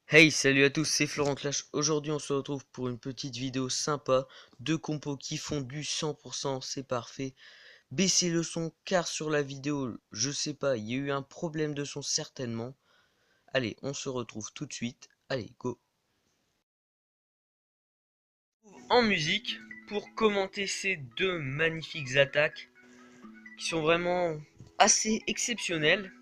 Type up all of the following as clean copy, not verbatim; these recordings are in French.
Hey, salut à tous, c'est Florent Clash. Aujourd'hui, on se retrouve pour une petite vidéo sympa. Deux compos qui font du 100%, c'est parfait. Baissez le son car sur la vidéo, je sais pas, il y a eu un problème de son certainement. Allez, on se retrouve tout de suite. Allez, go. En musique, pour commenter ces deux magnifiques attaques qui sont vraiment assez exceptionnelles.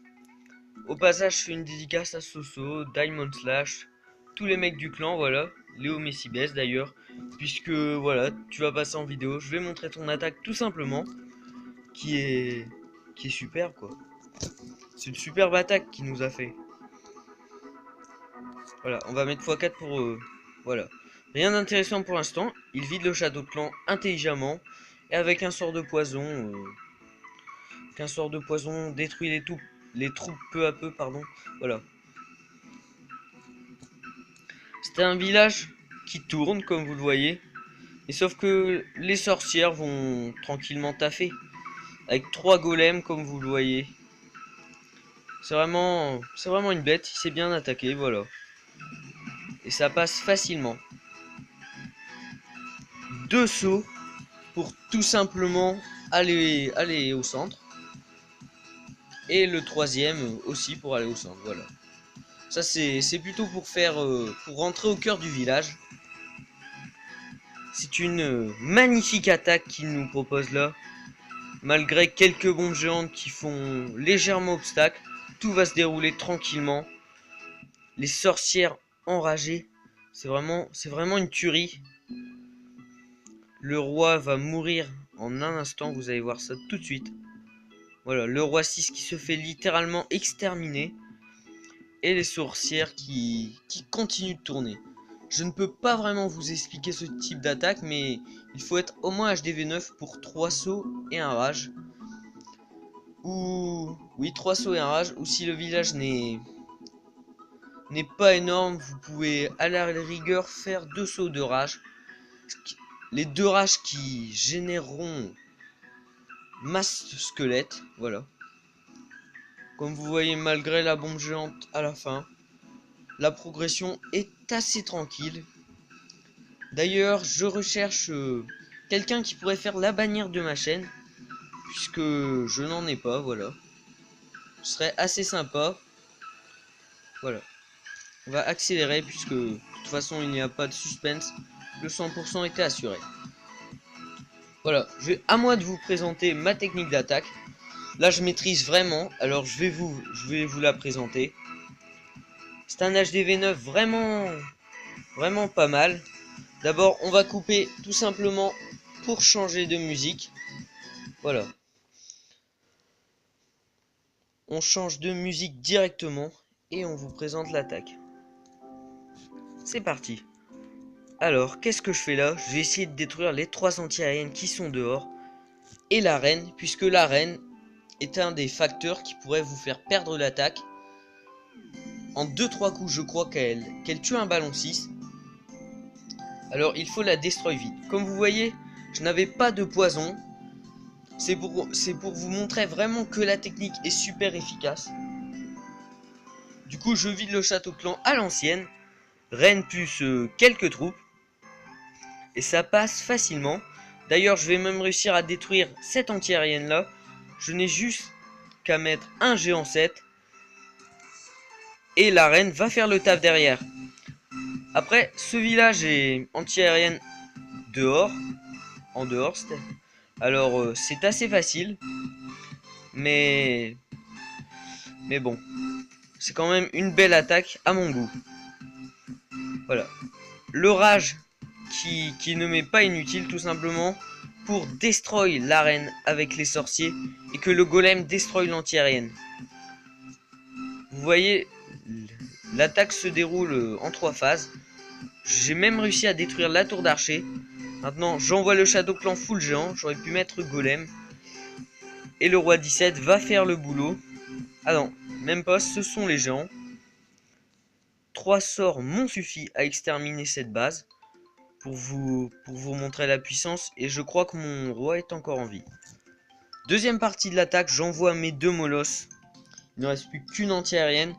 Au passage, je fais une dédicace à Soso, Diamond Slash, tous les mecs du clan, voilà. Léo Messibès d'ailleurs, puisque voilà, tu vas passer en vidéo. Je vais montrer ton attaque tout simplement, qui est, qui est super quoi. C'est une superbe attaque qu'il nous a fait. Voilà, on va mettre x4 pour voilà. Rien d'intéressant pour l'instant. Il vide le château de clan intelligemment et avec un sort de poison. Qu'un sort de poison détruit les troupes peu à peu, pardon. Voilà. C'était un village qui tourne, comme vous le voyez. Et sauf que les sorcières vont tranquillement taffer. Avec 3 golems, comme vous le voyez. C'est vraiment une bête. Il s'est bien attaqué, voilà. Et ça passe facilement. 2 sauts pour tout simplement aller au centre. Et le troisième aussi pour aller au centre, voilà. Ça c'est plutôt pour faire pour rentrer au cœur du village. C'est une magnifique attaque qu'il nous propose là. Malgré quelques bombes géantes qui font légèrement obstacle, tout va se dérouler tranquillement. Les sorcières enragées, c'est vraiment une tuerie. Le roi va mourir en un instant, vous allez voir ça tout de suite. Voilà, le roi 6 qui se fait littéralement exterminer. Et les sorcières qui continuent de tourner. Je ne peux pas vraiment vous expliquer ce type d'attaque, mais il faut être au moins HDV9 pour 3 sauts et un rage. Ou oui, 3 sauts et un rage. Ou si le village n'est pas énorme, vous pouvez à la rigueur faire 2 sauts de rage. Les 2 rages qui généreront masse squelette, voilà. Comme vous voyez, malgré la bombe géante à la fin, la progression est assez tranquille. D'ailleurs, je recherche quelqu'un qui pourrait faire la bannière de ma chaîne, puisque je n'en ai pas, voilà. Ce serait assez sympa. Voilà. On va accélérer, puisque de toute façon, il n'y a pas de suspense. Le 100% était assuré. Voilà, à moi de vous présenter ma technique d'attaque. Là, je maîtrise vraiment, alors je vais vous la présenter. C'est un HDV9 vraiment pas mal. D'abord, on va couper tout simplement pour changer de musique. Voilà. On change de musique directement et on vous présente l'attaque. C'est parti. Alors, qu'est-ce que je fais là? Je vais essayer de détruire les 3 anti-aériennes qui sont dehors et la reine, puisque la reine est un des facteurs qui pourrait vous faire perdre l'attaque. En 2-3 coups, je crois qu'elle tue un ballon 6. Alors, il faut la destroy vite. Comme vous voyez, je n'avais pas de poison. C'est pour vous montrer vraiment que la technique est super efficace. Du coup, je vide le château clan à l'ancienne. Reine plus quelques troupes. Et ça passe facilement. D'ailleurs, je vais même réussir à détruire cette anti-aérienne là. Je n'ai juste qu'à mettre un géant 7. Et la reine va faire le taf derrière. Après, ce village est anti-aérienne dehors. En dehors, c'était. Alors, c'est assez facile. Mais bon. C'est quand même une belle attaque à mon goût. Voilà. Le rage qui ne m'est pas inutile tout simplement pour destroy l'arène avec les sorciers et que le golem destroy l'anti-aérienne. Vous voyez, l'attaque se déroule en 3 phases. J'ai même réussi à détruire la tour d'archer. Maintenant, j'envoie le Shadow Clan full géant. J'aurais pu mettre golem. Et le roi 17 va faire le boulot. Ah non, même pas, ce sont les géants. 3 sorts m'ont suffi à exterminer cette base. Pour vous montrer la puissance. Et je crois que mon roi est encore en vie. Deuxième partie de l'attaque, j'envoie mes 2 molosses. Il ne reste plus qu'une anti-aérienne.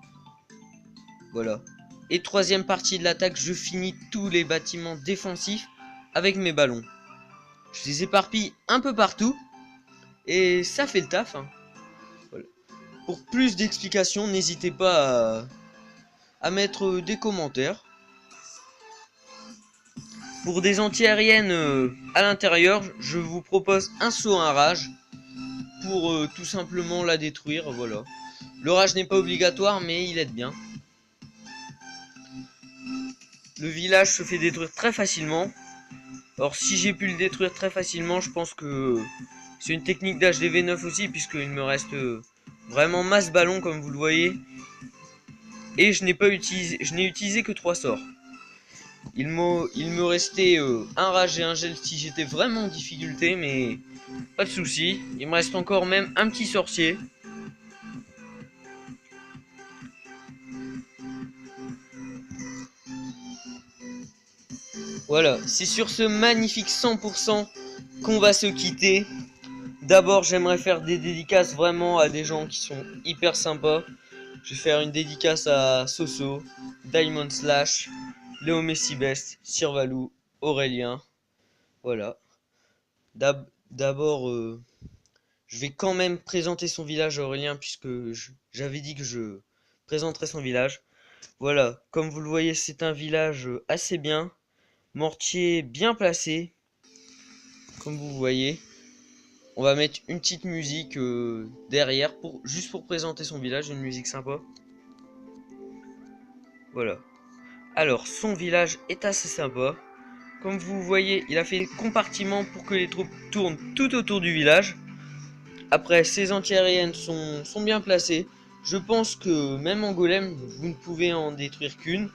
Voilà. Et troisième partie de l'attaque, je finis tous les bâtiments défensifs avec mes ballons. Je les éparpille un peu partout. Et ça fait le taf. Hein. Voilà. Pour plus d'explications, n'hésitez pas à mettre des commentaires. Pour des anti-aériennes à l'intérieur, je vous propose un saut à rage pour tout simplement la détruire. Voilà. Le rage n'est pas obligatoire, mais il aide bien. Le village se fait détruire très facilement. Alors si j'ai pu le détruire très facilement, je pense que c'est une technique d'HDV9 aussi, puisqu'il me reste vraiment masse ballon comme vous le voyez. Et je n'ai utilisé que 3 sorts. Il me restait un rage et un gel si j'étais vraiment en difficulté, mais pas de souci. Il me reste encore même un petit sorcier. Voilà, c'est sur ce magnifique 100% qu'on va se quitter. D'abord, j'aimerais faire des dédicaces vraiment à des gens qui sont hyper sympas. Je vais faire une dédicace à Soso, Diamond Slash, Léo Messi Best, Sirvalou, Aurélien. Voilà. D'abord, je vais quand même présenter son village à Aurélien, puisque j'avais dit que je présenterais son village. Voilà, comme vous le voyez, c'est un village assez bien. Mortier bien placé. Comme vous voyez. On va mettre une petite musique derrière, juste pour présenter son village, une musique sympa. Voilà. Alors, son village est assez sympa. Comme vous voyez, il a fait des compartiments pour que les troupes tournent tout autour du village. Après, ses anti-aériennes sont bien placées. Je pense que même en golem, vous ne pouvez en détruire qu'une.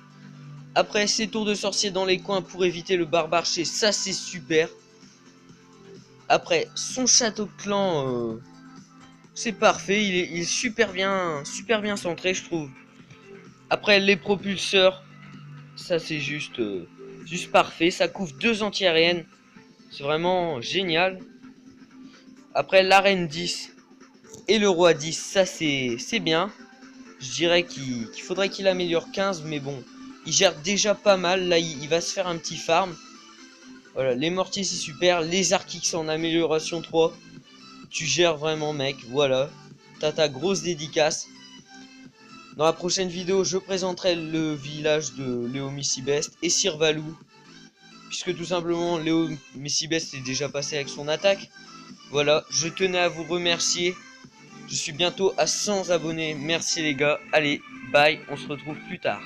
Après, ses tours de sorciers dans les coins pour éviter le barbarché, ça c'est super. Après, son château de clan, c'est parfait. Il est super bien centré, je trouve. Après, les propulseurs, ça c'est juste parfait. Ça couvre 2 anti-aériennes. C'est vraiment génial. Après, la reine 10 et le roi 10, ça c'est bien. Je dirais qu'il faudrait qu'il améliore 15, mais bon, il gère déjà pas mal. Là, il va se faire un petit farm. Voilà, les mortiers c'est super. Les arcs en amélioration 3. Tu gères vraiment, mec. Voilà, t'as ta grosse dédicace. Dans la prochaine vidéo, je présenterai le village de Léo Messi Best et Sirvalou. Puisque tout simplement, Léo Messi Best est déjà passé avec son attaque. Voilà, je tenais à vous remercier. Je suis bientôt à 100 abonnés. Merci les gars. Allez, bye, on se retrouve plus tard.